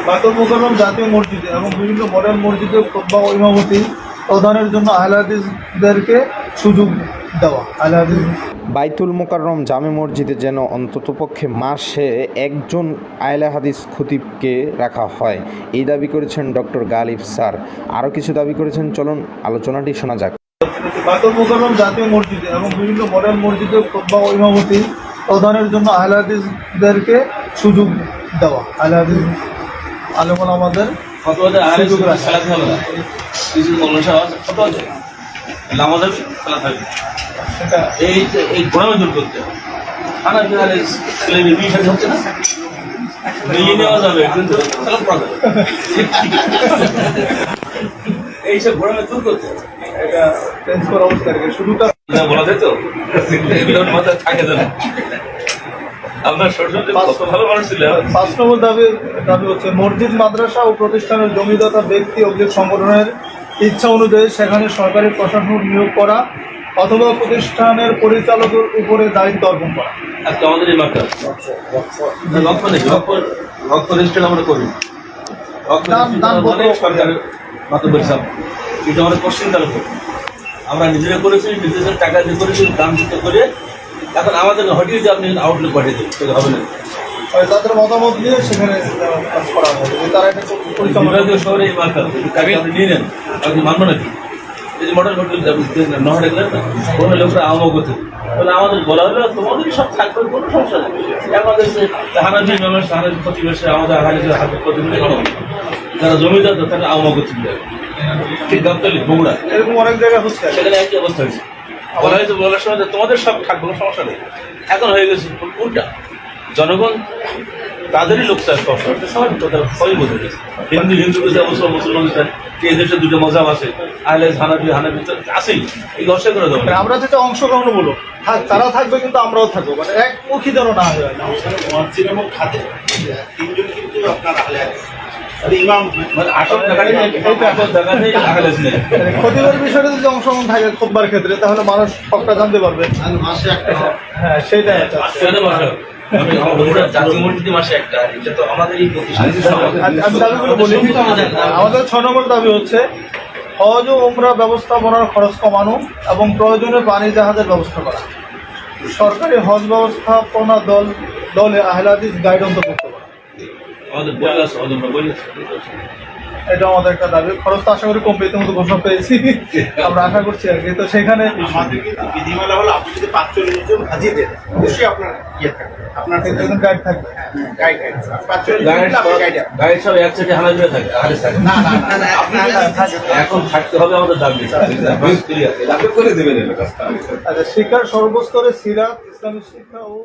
বায়তুল মুকাররম জাতীয় মসজিদে এবং বিভিন্ন মডেল মসজিদে খুতবা ও ইমামতি প্রদানের জন্য আহলে হাদিসদেরকে সুযোগ দেওয়া। আহলে হাদিস বায়তুল মুকাররম জামে মসজিদে যেন অন্ততপক্ষে মাসে একজন আহলে হাদিস খতিবকে রাখা হয়, এই দাবি করেছেন ডক্টর গালিব স্যার। আরও কিছু দাবি করেছেন, চলুন আলোচনাটি শোনা যাক। বায়তুল মুকাররম জাতীয় মসজিদে এবং বিভিন্ন মডেল মসজিদে খুতবা ও ইমামতি প্রদানের জন্য আহলে হাদিসদেরকে সুযোগ দেওয়া। আহলে হাদিস আলেম ওলামাদের সুযোগ রাখা। এই ঘোড়ানো জোর করতে হচ্ছে না, নিয়ে নেওয়া যাবে কিন্তু এইসব ঘোড়ানো জোর করতে এটা চেঞ্জ করা উচিত আর কি। শুধুটা বলা যায় তো এগুলোর মাথায় থাকে না। আপনার সরস্বতী ভালো মানুষ ছিল। ৫ নম্বর দাবি হচ্ছে মসজিদ, মাদ্রাসা ও প্রতিষ্ঠানের জমিদাতা ব্যক্তি অভিযোগ সংগঠনের ইচ্ছা অনুযায়ী সেখানে সরকারি প্রশাসন নিয়োগ করা অথবা প্রতিষ্ঠানের পরিচালকের উপরে দায়িত্ব অর্পণ করা। আজকে আমাদের এই মার্কা লক্ষ্য নেই, লক্ষ্য রেজিস্ট্রেশন আমরা করি। সরকারের মাতব্বর হিসাব এটা আমাদের কোশ্চিন তার উপর আমরা নিজেরা করেছি, নিজেদের টাকা দিয়ে করেছি, দাম দিতে করে। এখন আমাদের হটিয়ে যে আপনি আউটলুক পাঠিয়ে দেবেন সেটা হবে না। তাদের মতামত নিয়ে সেখানে কাজ করা হবে। তারা এটা পরিচালনা শহরে এই মার্কা কাকে আপনি নিয়ে নেন, আপনি মানবো নাকি? এই যে মডেল হোটেল নহর দেখলেন না, কোনো লোকরা আহ্বান করতে তাহলে আমাদের বলা হলো তোমাদের সব থাকবে, কোনো সমস্যা নেই। আমাদের হানাজি মেমের হানাজি প্রতিবেশে আমাদের হানাজির হাতে প্রতিবেশী যারা জমিদার তারা আহ্বান করতে ঠিক গাবতলি বগুড়া এরকম অনেক জায়গায় হচ্ছে। সেখানে একই অবস্থা হয়েছে। বলা হয়েছে বলার সময় তোমাদের সব থাকবে, কোনো সমস্যা নেই। এখন হয়ে গেছে উল্টা, জনগণ তাদেরই লোক চাষ করছে, সবাই বোঝা গেছে। হিন্দু হিন্দুকে চায়, মুসলমান চায়, এই দেশে দুটো মজাব আছে, আহলে হানাফি হানাফি আছেই, এই অস্বীকার করে দেবো। আমরা যেটা অংশগ্রহণ বলো থাক, তারা থাকবে কিন্তু আমরাও থাকবো, মানে একমুখী যেন না হয়। তিনজন কিন্তু আপনার আহলে হাদিস ইমাম মানে আসল জায়গায় খতিবের বিষয়টা যদি অংশগ্রহণ থাকে খুতবার ক্ষেত্রে, তাহলে মানুষ সবটা জানতে পারবে। মাসে একটা হ্যাঁ, সেটাই মাসে একটা, এটা তো আমাদের এই আমি দাবিগুলো বলি। আমাদের 6 নম্বর দাবি হচ্ছে হজ ও উমরা ব্যবস্থাপনার খরচ কমানো এবং প্রয়োজনে পানি জাহাজের ব্যবস্থা করা। সরকারি হজ ব্যবস্থাপনা দলে আহলে হাদিস গাইড অন্তর্ভুক্ত করা। আমাদের বই আছে, বই আছে। এটা আমাদের একটা দাবি। খরচ তো আশা করি কমবে, ইতিমধ্যে ঘোষণা পেয়েছি, আমরা আশা করছি আর কি। তো সেখানে আমাদের কিন্তু বিধিমালা হলো আপনি যদি 45 জন হাজির দেন অবশ্যই আপনার ইয়ে থাকবে, আপনার একজন গাইড থাকবে। গাইড 45 গাইড সব এক সাইডে হানা দিয়ে থাকে, হাদিস থাকে না না না আপনার এখন থাকতে হবে আমাদের দাবি করে দেবেন। আচ্ছা, শিক্ষার সর্বস্তরে সিরাত, ইসলামী শিক্ষা ও